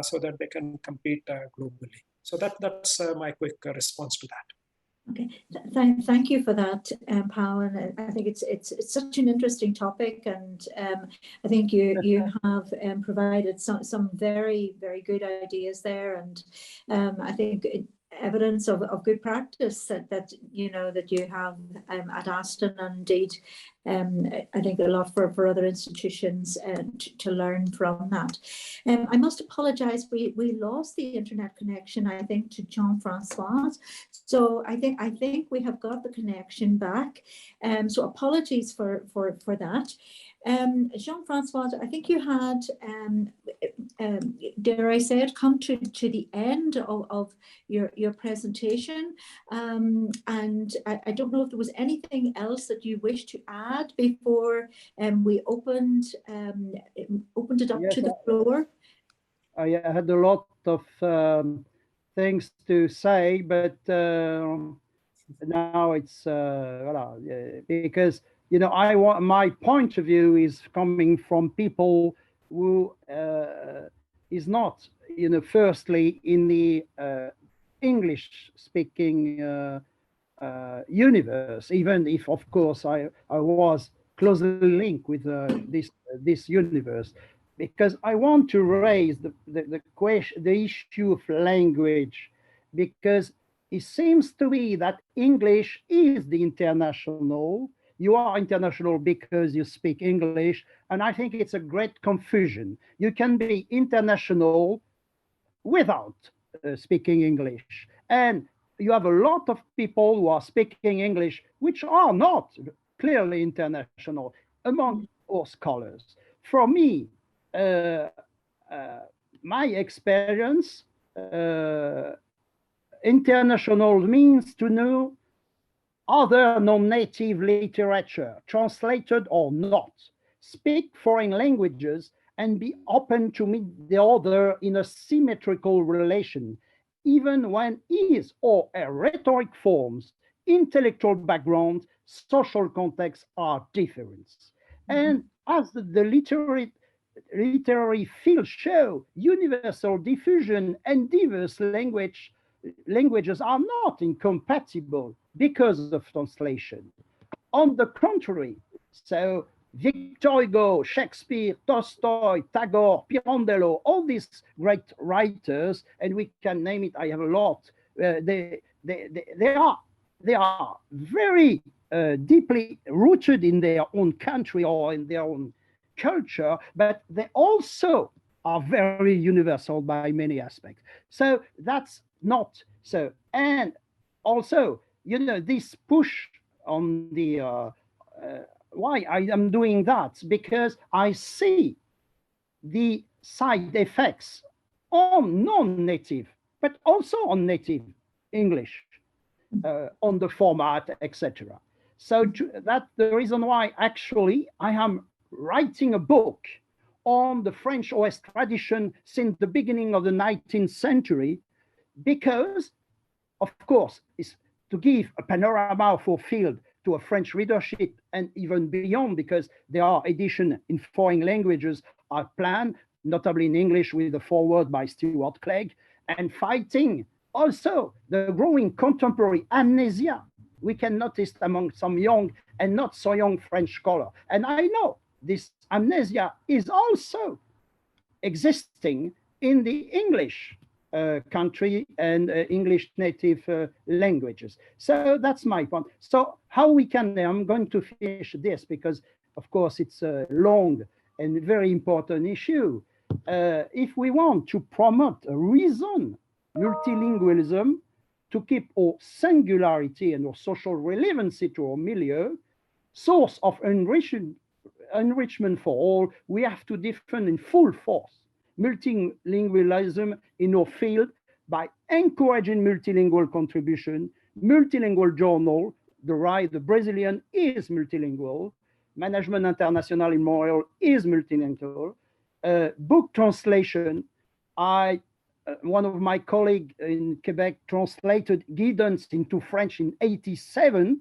so that they can compete globally. So that's my quick response to that. Okay, thank you for that, Pawan. I think it's such an interesting topic, and I think you have provided some very, very good ideas there, and I think evidence of good practice that you know that you have at Aston, and indeed I think a lot for other institutions to learn from that. I must apologize, we lost the internet connection, I think, to Jean-François. So I think we have got the connection back. So apologies for that. Jean-François, I think you had, dare I say it, come to the end of your presentation. And I don't know if there was anything else that you wish to add before we opened it up to the floor. I had a lot of things to say, but now it's because you know my point of view is coming from people who is not, you know, firstly in the English-speaking universe, even if of course I was closely linked with this universe, because I want to raise the question, the issue of language, because it seems to be that English is the international. You are international because you speak English, and I think it's a great confusion. You can be international without speaking English, and you have a lot of people who are speaking English which are not clearly international among all scholars. For me, my experience, international means to know other non-native literature, translated or not, speak foreign languages, and be open to meet the other in a symmetrical relation, even when his or her rhetoric forms, intellectual background, social context are different. And as the literary field show, universal diffusion and diverse languages are not incompatible because of translation. On the contrary, so Victor Hugo, Shakespeare, Tolstoy, Tagore, Pirandello, all these great writers, and we can name it, I have a lot, they are very deeply rooted in their own country or in their own culture, but they also are very universal by many aspects. So that's not so. And also, you know, this push on the why I am doing that, because I see the side effects on non-native, but also on native English, on the format, etc. So that's the reason why actually I am writing a book on the French OS tradition since the beginning of the 19th century, because, of course, it's to give a panorama for field to a French readership and even beyond, because there are editions in foreign languages are planned, notably in English with the foreword by Stuart Clegg, and fighting also the growing contemporary amnesia we can notice among some young and not so young French scholars. And I know this amnesia is also existing in the English country and English native languages. So that's my point. So how we can, I'm going to finish this because of course it's a long and very important issue. If we want to promote a reason multilingualism, to keep our singularity and our social relevancy to our milieu, source of enrichment for all, we have to defend in full force multilingualism in our field by encouraging multilingual contribution, multilingual journal, the Brazilian is multilingual, Management International in Montreal is multilingual, book translation. One of my colleagues in Quebec translated Guidance into French in '87,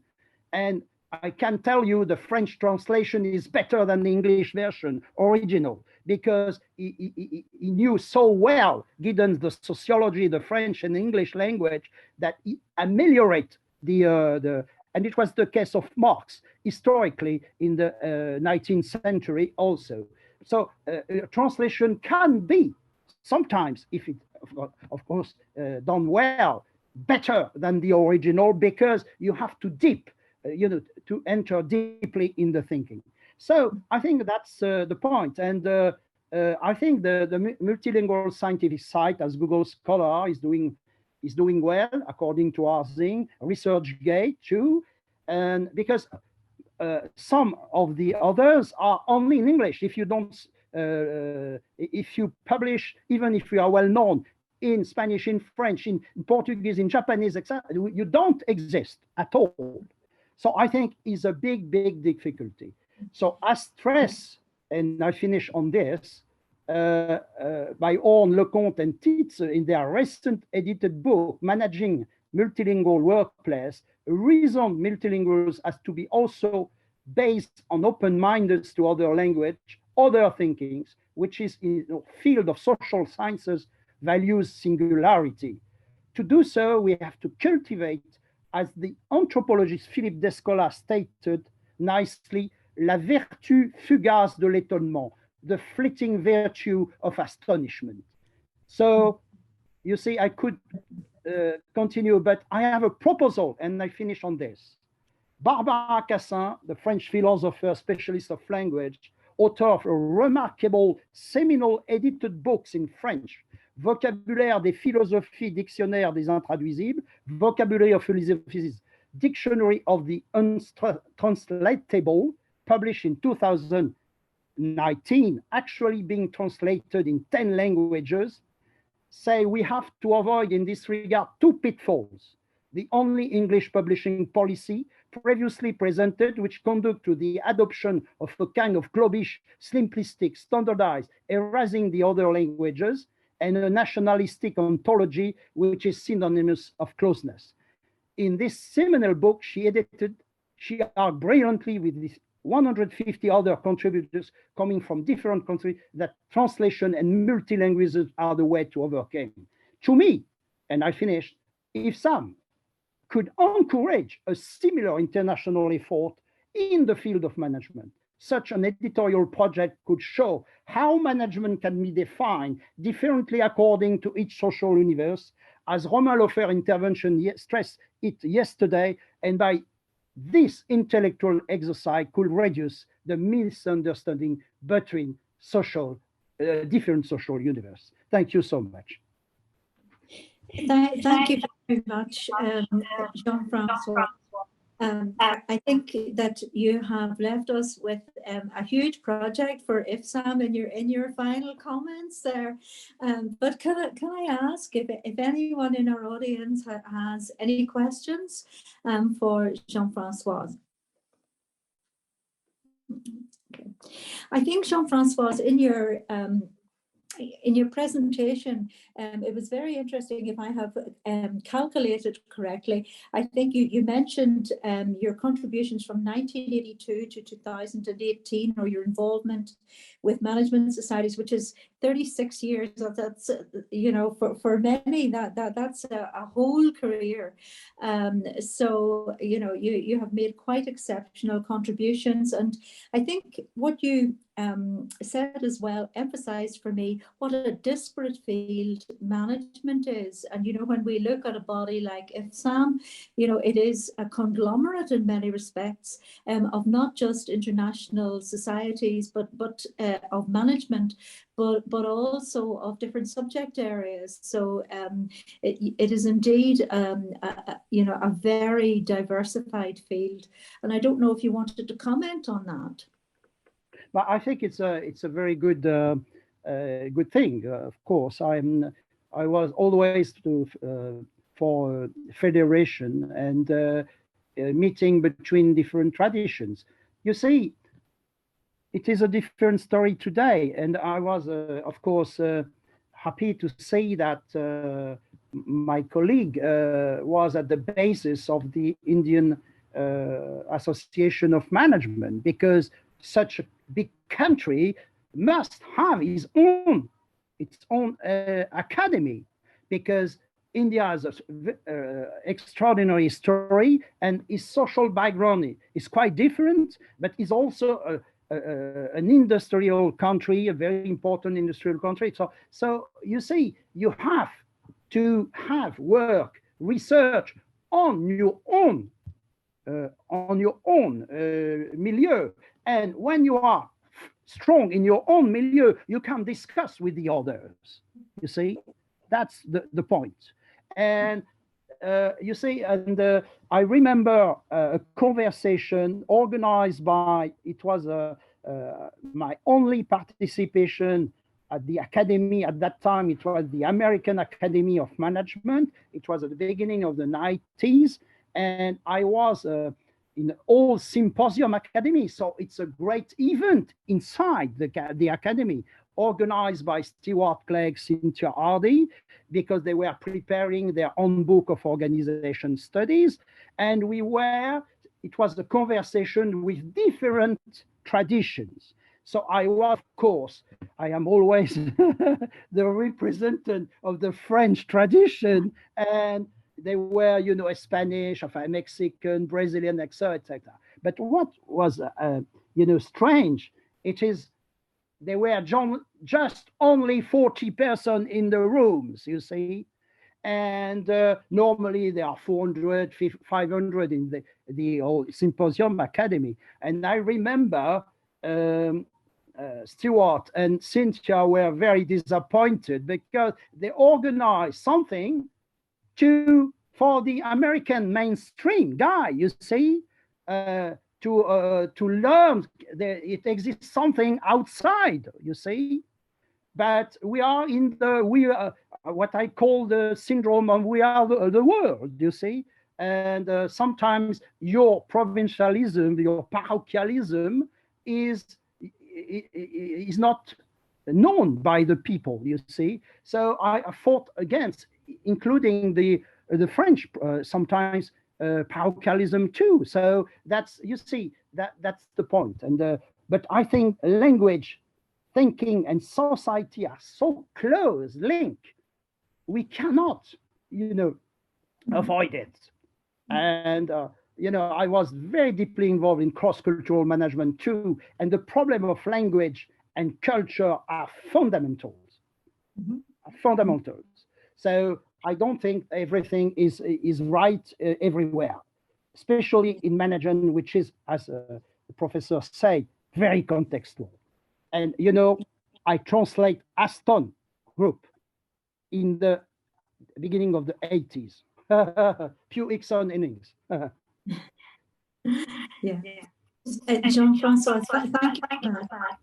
and I can tell you the French translation is better than the English version, original, because he knew so well Guidance, the sociology, the French and English language, that he ameliorate and it was the case of Marx historically in the 19th century also. So translation can be sometimes, if it of course done well, better than the original because you have to to enter deeply in the thinking. So I think that's the point. And I think the multilingual scientific site as Google Scholar is doing well, according to our thing, ResearchGate too. And because some of the others are only in English. If you don't, if you publish, even if you are well known in Spanish, in French, in Portuguese, in Japanese, etc., you don't exist at all. So I think is a big, big difficulty. So I stress, and I finish on this, by Orne, Lecomte, and Tietze in their recent edited book, Managing Multilingual Workplace, reason multilinguals has to be also based on open-mindedness to other language, other thinkings, which is in the field of social sciences, values singularity. To do so, we have to cultivate, as the anthropologist Philippe Descola stated nicely, la vertu fugace de l'étonnement, the fleeting virtue of astonishment. So, you see, I could continue, but I have a proposal, and I finish on this. Barbara Cassin, the French philosopher, specialist of language, author of a remarkable seminal edited books in French, Vocabulaire des philosophies, Dictionnaire des intraduisibles, Vocabulary of Philosophies, Dictionary of the Untranslatable, published in 2019, actually being translated in 10 languages, say we have to avoid in this regard two pitfalls. The only English publishing policy previously presented, which conduct to the adoption of a kind of globish, simplistic, standardized, erasing the other languages, and a nationalistic ontology, which is synonymous of closeness. In this seminal book she argued brilliantly with these 150 other contributors coming from different countries that translation and multilingualism are the way to overcome. To me, and I finished, IFSAM could encourage a similar international effort in the field of management. Such an editorial project could show how management can be defined differently according to each social universe, as Romain Lofer's intervention stressed it yesterday, and by this intellectual exercise could reduce the misunderstanding between different social universes. Thank you so much. Thank you very much, Jean-François. I think that you have left us with a huge project for IFSAM in your final comments there. But can I ask if anyone in our audience has any questions for Jean-François? Okay. I think Jean-François, in your presentation, it was very interesting. If I have calculated correctly, I think you mentioned your contributions from 1982 to 2018, or your involvement with management societies, which is 36 years. That's for many that's a whole career. So you have made quite exceptional contributions, and I think what you said as well emphasized for me what a disparate field management is. And when we look at a body like IFSAM, it is a conglomerate in many respects of not just international societies, but of management, but also of different subject areas. So it is indeed a very diversified field. And I don't know if you wanted to comment on that. But I think it's a very good good thing. Of course, I was always for federation and meeting between different traditions. You see, it is a different story today, and I was, of course, happy to say that my colleague was at the basis of the Indian Association of Management, because such a big country must have its own academy, because India has an extraordinary story, and its social background is quite different, but is also an industrial country, a very important industrial country. So you see, you have to have work research on your own milieu. And when you are strong in your own milieu, you can discuss with the others. You see, that's the point. And you see, and I remember a conversation organized by, it was my only participation at the academy. At that time, it was the American Academy of Management. It was at the beginning of the 90s. And I was in all symposium academy. So it's a great event inside the academy, organized by Stewart Clegg, Cynthia Hardy, because they were preparing their own book of organization studies. And it was a conversation with different traditions. So I was, of course, I am always the representative of the French tradition, and they were, you know, Spanish, Mexican, Brazilian, etc., etc. But what was, you know, strange, it is they were just only 40 persons in the rooms, you see, and normally there are 400, 500 in the old Symposium Academy. And I remember Stewart and Cynthia were very disappointed because they organized something for the American mainstream guy, you see, to learn that it exists something outside, you see. But we are in what I call the syndrome of we are the world, you see. And sometimes your provincialism, your parochialism is not known by the people, you see. So I fought against, including the French sometimes parochialism too. So that's, you see, that's the point. And but I think language, thinking, and society are so close linked. We cannot, you know, avoid it. And you know, I was very deeply involved in cross-cultural management too. And the problem of language and culture are fundamentals. Fundamentals. So I don't think everything is right everywhere, especially in management, which is, as the professor said, very contextual. And, you know, I translate Aston Group in the beginning of the 80s. Few Exxon innings. Yeah. Jean-François, thank you for that.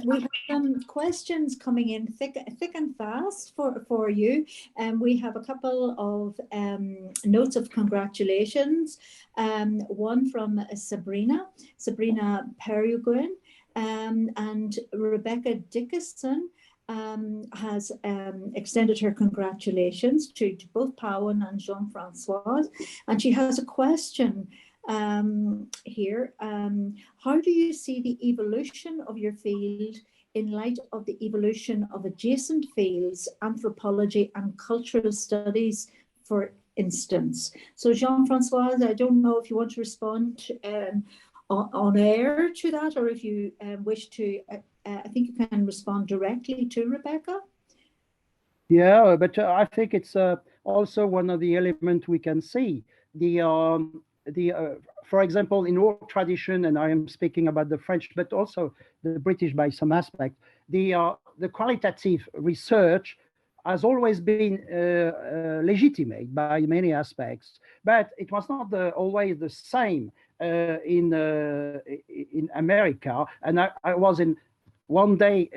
We have some questions coming in thick and fast for you. We have a couple of notes of congratulations. One from Sabrina Peruguin, and Rebecca Dickinson has extended her congratulations to both Pawan and Jean-François, and she has a question here. How do you see the evolution of your field in light of the evolution of adjacent fields, anthropology and cultural studies, for instance? So Jean-François, I don't know if you want to respond on air to that, or if you wish to, I think you can respond directly to Rebecca. Yeah, but I think it's also one of the elements we can see. For example, in our tradition, and I am speaking about the French, but also the British by some aspect, the qualitative research has always been legitimate by many aspects, but it was not always the same in America. And I was one day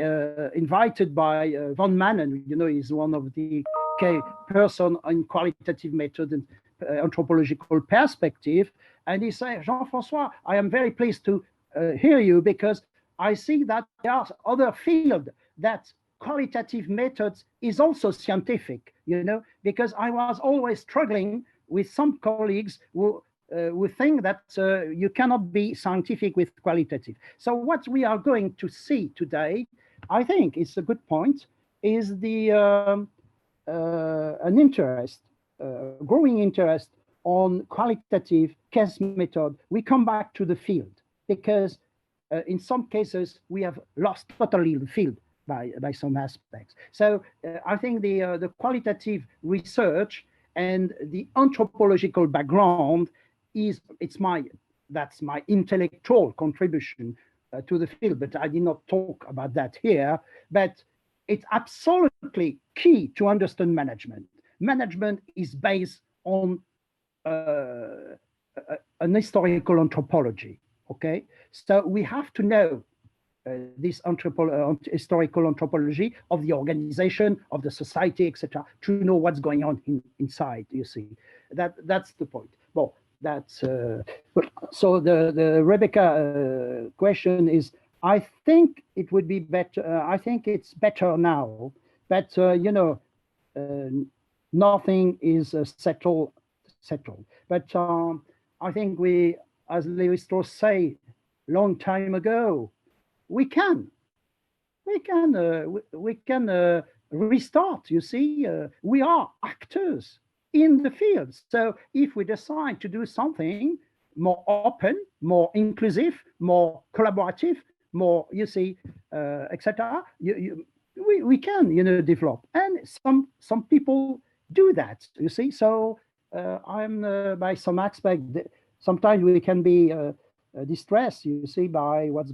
invited by Von Manen, you know, he's one of the key person in qualitative method and anthropological perspective. And he said, Jean-François, I am very pleased to hear you, because I see that there are other fields that qualitative methods is also scientific, you know, because I was always struggling with some colleagues who think that you cannot be scientific with qualitative. So what we are going to see today, I think it's a good point, is an interest, growing interest on qualitative case method. We come back to the field because in some cases we have lost totally the field. by some aspects. So I think the qualitative research and the anthropological background that's my intellectual contribution to the field, but I did not talk about that here. But it's absolutely key to understand management. Management is based on an historical anthropology. Okay, so we have to know this historical anthropology of the organization, of the society, etc., to know what's going on inside. You see, that's the point. Well, that's so the Rebecca question is. I think it would be better. I think it's better now, but you know, nothing is settled. But I think we, as Lévi-Strauss say, long time ago, we can restart. You see, we are actors in the field. So if we decide to do something more open, more inclusive, more collaborative, more, you see, etc., we can, you know, develop. And some people do that. You see, so I'm by some aspect. Sometimes we can be distressed, you see, by what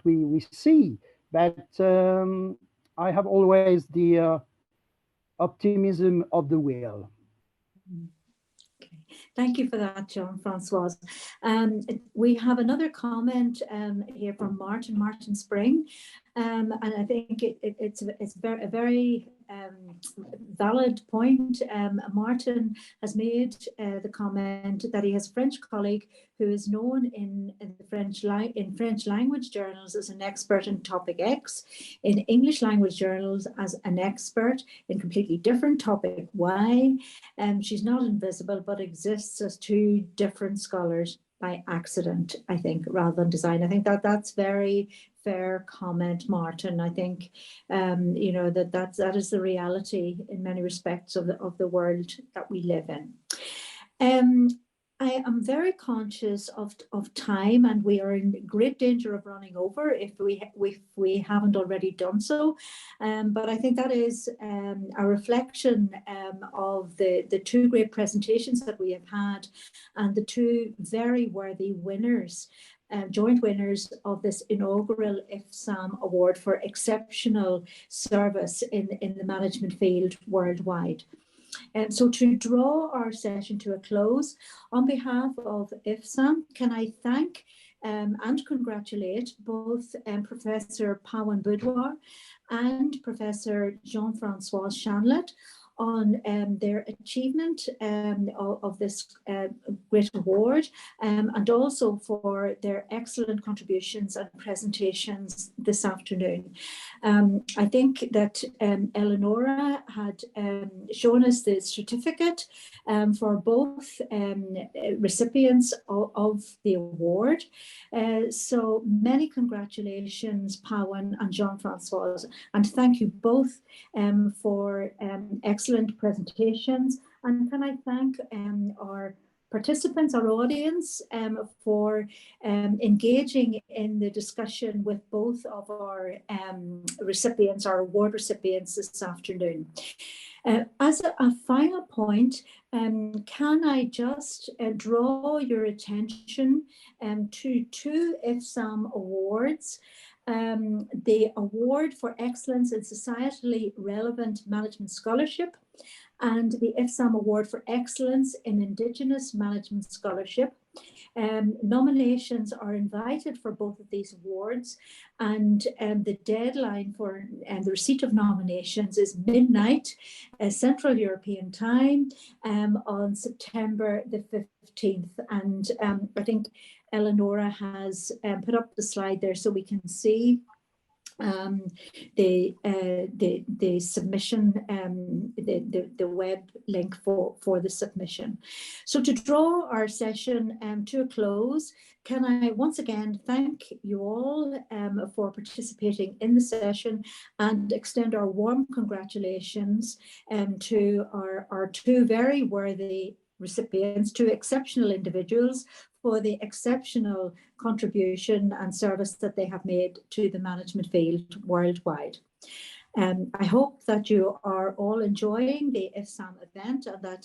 we see. But I have always the optimism of the will. Okay. Thank you for that, Jean-François. We have another comment here from Martin Spring, and I think it's a very valid point. Martin has made the comment that he has a French colleague who is known in French language journals as an expert in topic X, in English language journals as an expert in completely different topic Y. She's not invisible, but exists as two different scholars by accident, I think, rather than design. I think that's very fair comment, Martin. I think you know, that is the reality in many respects of the world that we live in. I am very conscious of time, and we are in great danger of running over if we haven't already done so. But I think that is a reflection of the two great presentations that we have had, and the two very worthy winners, joint winners of this inaugural IFSAM Award for exceptional service in the management field worldwide. So to draw our session to a close, on behalf of IFSAM, can I thank and congratulate both Professor Pawan Budhwar and Professor Jean-François Chanlat on their achievement of this great award, and also for their excellent contributions and presentations this afternoon. I think that Eleonora had shown us the certificate for both recipients of the award. So many congratulations, Pawan and Jean-François, and thank you both for excellent presentations. And can I thank our participants, our audience, for engaging in the discussion with both of our recipients, our award recipients this afternoon. As a final point, can I just draw your attention to two IFSAM awards. The Award for Excellence in Societally Relevant Management Scholarship and the IFSAM Award for Excellence in Indigenous Management Scholarship. Nominations are invited for both of these awards, and the deadline for the receipt of nominations is midnight Central European Time on September the 15th. And I think Eleonora has put up the slide there so we can see the submission, the web link for the submission. So to draw our session to a close, can I once again thank you all for participating in the session and extend our warm congratulations to our two very worthy recipients, two exceptional individuals, for the exceptional contribution and service that they have made to the management field worldwide. I hope that you are all enjoying the Fsam event and that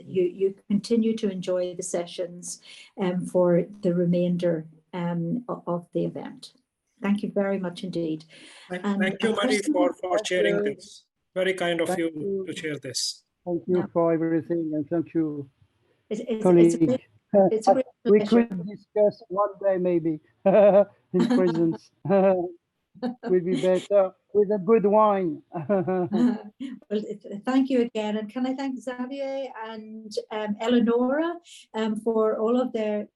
you continue to enjoy the sessions for the remainder of the event. Thank you very much indeed. Thank you, Marie, for sharing this. Very kind of you to share this. Thank you for everything, and thank you, colleague. It's a great we pleasure. could discuss one day maybe in presence. Will be better with a good wine. Well, thank you again, and can I thank Xavier and Eleonora for all of the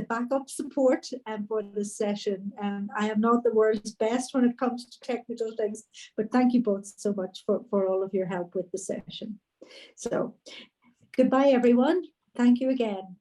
backup support for this session. I am not the world's best when it comes to technical things, but thank you both so much for all of your help with the session. So goodbye, everyone. Thank you again.